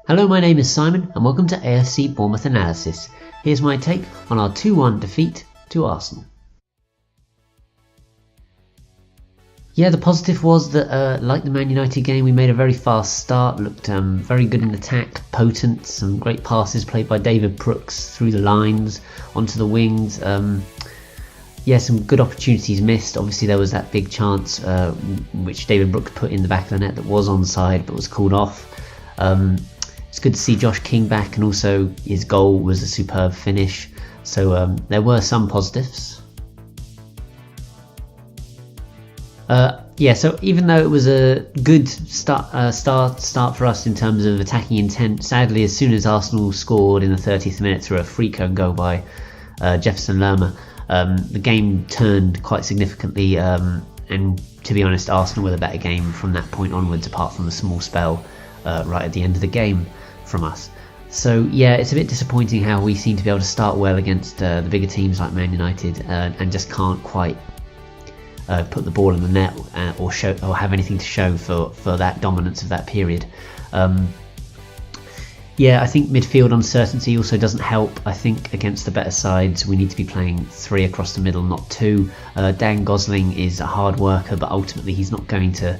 Hello, my name is Simon and welcome to AFC Bournemouth Analysis. Here's my take on our 2-1 defeat to Arsenal. Yeah, the positive was that, like the Man United game, we made a very fast start, looked very good in attack, potent, some great passes played by David Brooks through the lines, onto the wings. Some good opportunities missed. Obviously there was that big chance which David Brooks put in the back of the net that was onside but was called off. It's good to see Josh King back, and also his goal was a superb finish. So there were some positives. So even though it was a good start for us in terms of attacking intent, sadly as soon as Arsenal scored in the 30th minute through a free kick goal by Jefferson Lerma, the game turned quite significantly, and to be honest, Arsenal were the better game from that point onwards, apart from a small spell right at the end of the game from us. So yeah, it's a bit disappointing how we seem to be able to start well against the bigger teams like Man United and just can't quite put the ball in the net or have anything to show for that dominance of that period. I think midfield uncertainty also doesn't help. I think against the better sides we need to be playing 3 across the middle, not 2. Dan Gosling is a hard worker, but ultimately he's not going to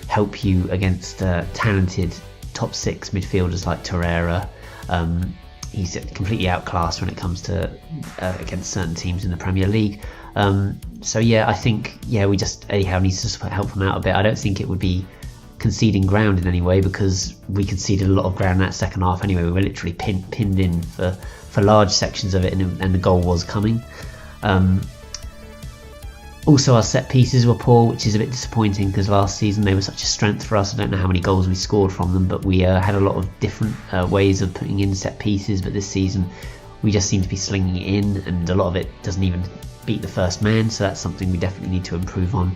help you against talented top 6 midfielders like Torreira. He's completely outclassed when it comes to against certain teams in the Premier League. I think we just anyhow needs to help him out a bit. I don't think it would be conceding ground in any way, because we conceded a lot of ground in that second half anyway. We were literally pinned in for large sections of it, and the goal was coming. Also, our set pieces were poor, which is a bit disappointing because last season they were such a strength for us. I don't know how many goals we scored from them, but we had a lot of different ways of putting in set pieces. But this season we just seem to be slinging it in, and a lot of it doesn't even beat the first man, so that's something we definitely need to improve on.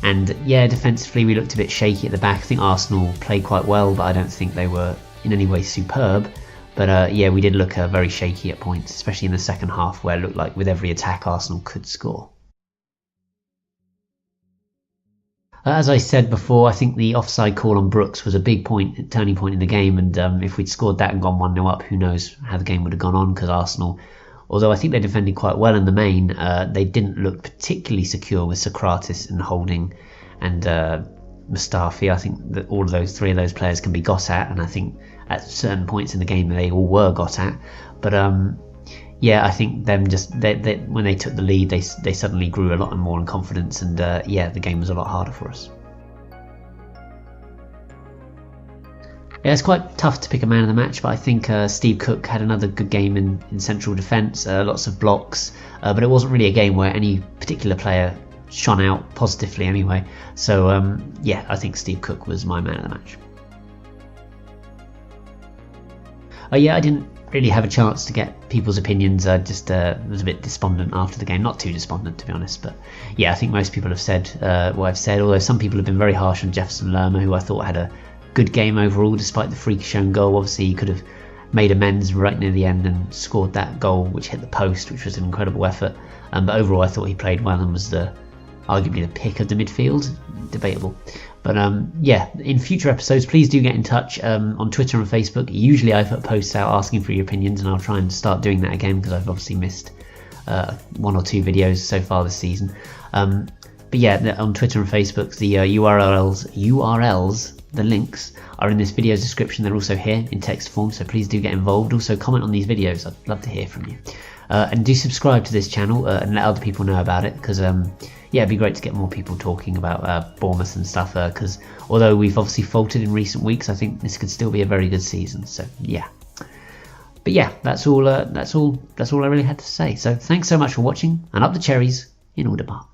Defensively we looked a bit shaky at the back. I think Arsenal played quite well, but I don't think they were in any way superb. But we did look very shaky at points, especially in the second half, where it looked like with every attack Arsenal could score. As I said before, I think the offside call on Brooks was a big turning point in the game, and if we'd scored that and gone 1-0 up, who knows how the game would have gone on, because Arsenal, although I think they defended quite well in the main, they didn't look particularly secure with Socrates and Holding and Mustafi. I think that all of those 3 of those players can be got at, and I think at certain points in the game they all were got at. But I think them when they took the lead, they suddenly grew a lot more in confidence, and the game was a lot harder for us. Yeah, it's quite tough to pick a man of the match, but I think Steve Cook had another good game in central defence, lots of blocks, but it wasn't really a game where any particular player shone out positively anyway. So I think Steve Cook was my man of the match. I didn't really have a chance to get people's opinions. I just was a bit despondent after the game. Not too despondent, to be honest, but I think most people have said what I've said, although some people have been very harsh on Jefferson Lerma, who I thought had a good game overall despite the freak-shown goal. Obviously he could have made amends right near the end and scored that goal which hit the post, which was an incredible effort. But overall I thought he played well and was arguably the pick of the midfield. Debatable. But in future episodes please do get in touch on Twitter and Facebook. Usually I put posts out asking for your opinions, and I'll try and start doing that again because I've obviously missed 1 or 2 videos so far this season. On Twitter and Facebook, the URLs, the links are in this video's description. They're also here in text form, so please do get involved. Also comment on these videos, I'd love to hear from you. And do subscribe to this channel and let other people know about it, because it'd be great to get more people talking about Bournemouth and stuff, because although we've obviously faltered in recent weeks, I think this could still be a very good season. So that's all I really had to say. So thanks so much for watching, and up the cherries in Alderbar.